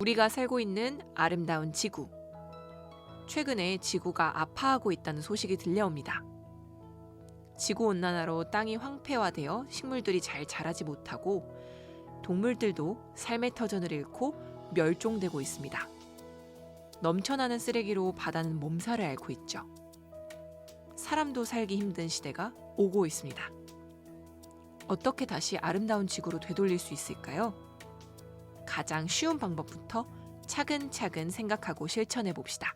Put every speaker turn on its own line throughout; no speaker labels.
우리가 살고 있는 아름다운 지구. 최근에 지구가 아파하고 있다는 소식이 들려옵니다. 지구온난화로 땅이 황폐화되어 식물들이 잘 자라지 못하고 동물들도 삶의 터전을 잃고 멸종되고 있습니다. 넘쳐나는 쓰레기로 바다는 몸살을 앓고 있죠. 사람도 살기 힘든 시대가 오고 있습니다. 어떻게 다시 아름다운 지구로 되돌릴 수 있을까요? 가장 쉬운 방법부터 차근차근 생각하고 실천해 봅시다.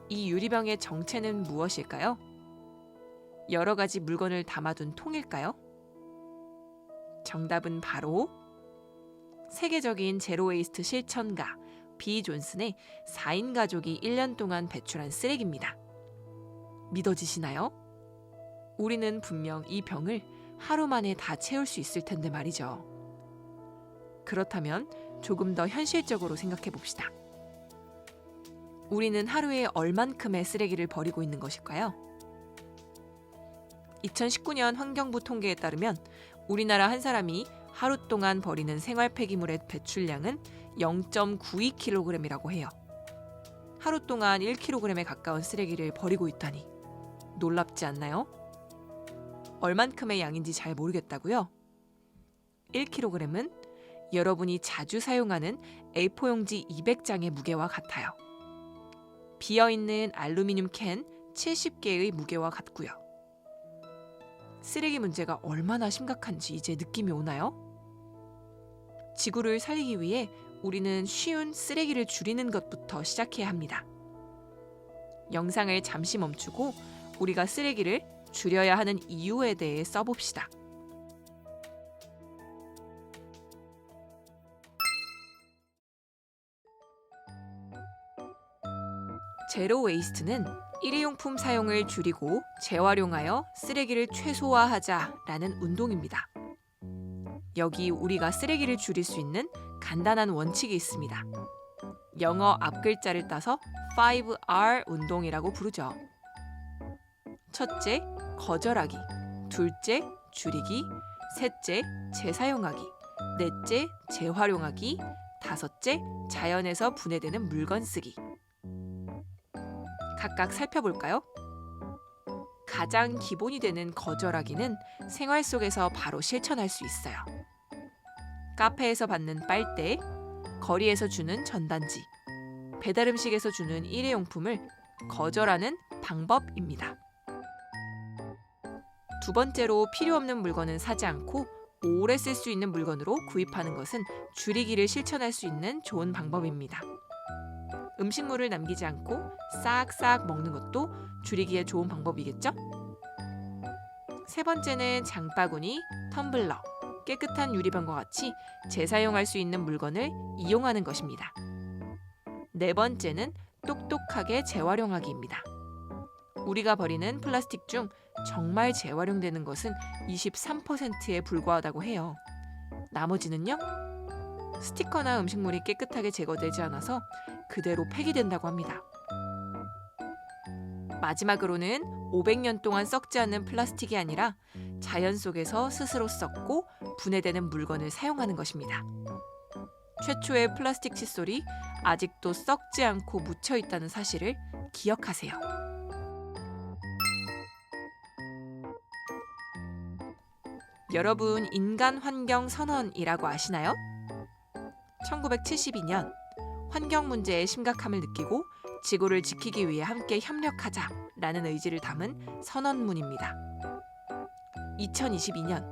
이 유리병의 정체는 무엇일까요? 여러 가지 물건을 담아둔 통일까요? 정답은 바로 세계적인 제로웨이스트 실천가 비 존슨의 4인 가족이 1년 동안 배출한 쓰레기입니다. 믿어지시나요? 우리는 분명 이 병을 하루 만에 다 채울 수 있을 텐데 말이죠. 그렇다면 조금 더 현실적으로 생각해 봅시다. 우리는 하루에 얼만큼의 쓰레기를 버리고 있는 것일까요? 2019년 환경부 통계에 따르면 우리나라 한 사람이 하루 동안 버리는 생활 폐기물의 배출량은 0.92kg이라고 해요. 하루 동안 1kg에 가까운 쓰레기를 버리고 있다니 놀랍지 않나요? 얼만큼의 양인지 잘 모르겠다고요? 1kg은 여러분이 자주 사용하는 A4용지 200장의 무게와 같아요. 비어있는 알루미늄 캔 70개의 무게와 같고요. 쓰레기 문제가 얼마나 심각한지 이제 느낌이 오나요? 지구를 살리기 위해 우리는 쉬운 쓰레기를 줄이는 것부터 시작해야 합니다. 영상을 잠시 멈추고 우리가 쓰레기를 줄여야 하는 이유에 대해 써봅시다. 제로 웨이스트는 일회용품 사용을 줄이고 재활용하여 쓰레기를 최소화하자라는 운동입니다. 여기 우리가 쓰레기를 줄일 수 있는 간단한 원칙이 있습니다. 영어 앞글자를 따서 5R 운동이라고 부르죠. 첫째, 거절하기. 둘째, 줄이기. 셋째, 재사용하기. 넷째, 재활용하기. 다섯째, 자연에서 분해되는 물건 쓰기. 각각 살펴볼까요? 가장 기본이 되는 거절하기는 생활 속에서 바로 실천할 수 있어요. 카페에서 받는 빨대, 거리에서 주는 전단지, 배달 음식에서 주는 일회용품을 거절하는 방법입니다. 두 번째로 필요 없는 물건은 사지 않고 오래 쓸 수 있는 물건으로 구입하는 것은 줄이기를 실천할 수 있는 좋은 방법입니다. 음식물을 남기지 않고 싹싹 먹는 것도 줄이기에 좋은 방법이겠죠? 세 번째는 장바구니, 텀블러, 깨끗한 유리병과 같이 재사용할 수 있는 물건을 이용하는 것입니다. 네 번째는 똑똑하게 재활용하기입니다. 우리가 버리는 플라스틱 중 정말 재활용되는 것은 23%에 불과하다고 해요. 나머지는요? 스티커나 음식물이 깨끗하게 제거되지 않아서 그대로 폐기된다고 합니다. 마지막으로는 500년 동안 썩지 않는 플라스틱이 아니라 자연 속에서 스스로 썩고 분해되는 물건을 사용하는 것입니다. 최초의 플라스틱 칫솔이 아직도 썩지 않고 묻혀 있다는 사실을 기억하세요. 여러분, 인간 환경 선언이라고 아시나요? 1972년 환경 문제의 심각함을 느끼고 지구를 지키기 위해 함께 협력하자라는 의지를 담은 선언문입니다. 2022년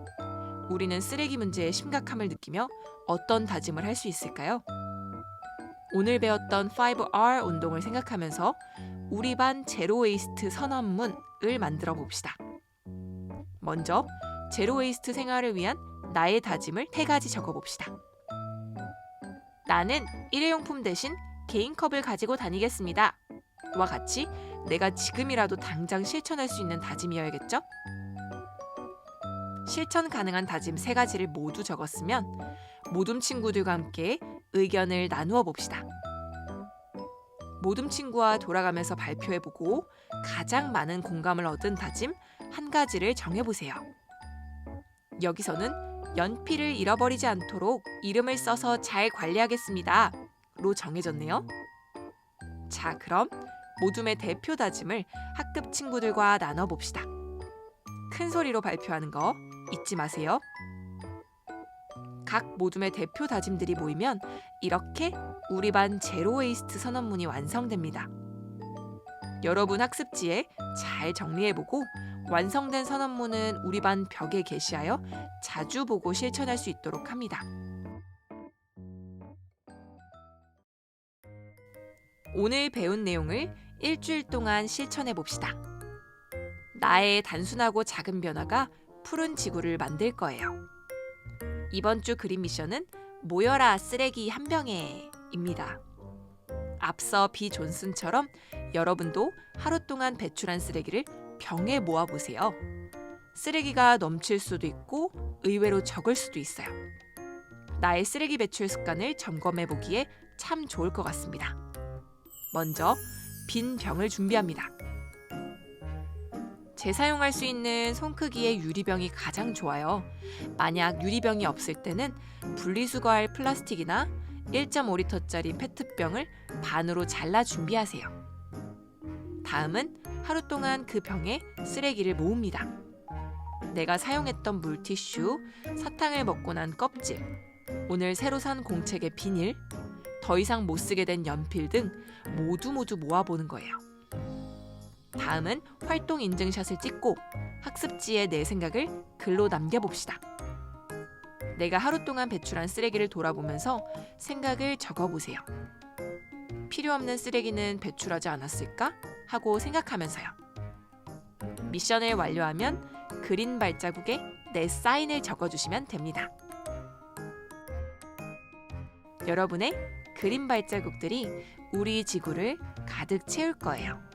우리는 쓰레기 문제의 심각함을 느끼며 어떤 다짐을 할 수 있을까요? 오늘 배웠던 5R 운동을 생각하면서 우리 반 제로웨이스트 선언문을 만들어 봅시다. 먼저 제로웨이스트 생활을 위한 나의 다짐을 3가지 적어봅시다. 나는 일회용품 대신 개인 컵을 가지고 다니겠습니다. 와 같이 내가 지금이라도 당장 실천할 수 있는 다짐이어야겠죠? 실천 가능한 다짐 3가지를 모두 적었으면 모둠 친구들과 함께 의견을 나누어 봅시다. 모둠 친구와 돌아가면서 발표해보고 가장 많은 공감을 얻은 다짐 1가지를 정해보세요. 여기서는 연필을 잃어버리지 않도록 이름을 써서 잘 관리하겠습니다. 로 정해졌네요. 자, 그럼 모둠의 대표 다짐을 학급 친구들과 나눠봅시다. 큰 소리로 발표하는 거 잊지 마세요. 각 모둠의 대표 다짐들이 모이면 이렇게 우리 반 제로 웨이스트 선언문이 완성됩니다. 여러분 학습지에 잘 정리해보고 완성된 선언문은 우리 반 벽에 게시하여 자주 보고 실천할 수 있도록 합니다. 오늘 배운 내용을 일주일 동안 실천해 봅시다. 나의 단순하고 작은 변화가 푸른 지구를 만들 거예요. 이번 주 그림 미션은 모여라 쓰레기 한 병에입니다. 앞서 비 존슨처럼 여러분도 하루 동안 배출한 쓰레기를 병에 모아보세요. 쓰레기가 넘칠 수도 있고 의외로 적을 수도 있어요. 나의 쓰레기 배출 습관을 점검해보기에 참 좋을 것 같습니다. 먼저 빈 병을 준비합니다. 재사용할 수 있는 손 크기의 유리병이 가장 좋아요. 만약 유리병이 없을 때는 분리수거할 플라스틱이나 1.5리터짜리 페트병을 반으로 잘라 준비하세요. 다음은 하루 동안 그 병에 쓰레기를 모읍니다. 내가 사용했던 물티슈, 사탕을 먹고 난 껍질, 오늘 새로 산 공책의 비닐, 더 이상 못 쓰게 된 연필 등 모두 모아보는 거예요. 다음은 활동 인증샷을 찍고 학습지에 내 생각을 글로 남겨봅시다. 내가 하루 동안 배출한 쓰레기를 돌아보면서 생각을 적어보세요. 필요 없는 쓰레기는 배출하지 않았을까? 하고 생각하면서요. 미션을 완료하면 그린 발자국에 내 사인을 적어주시면 됩니다. 여러분의 그린 발자국들이 우리 지구를 가득 채울 거예요.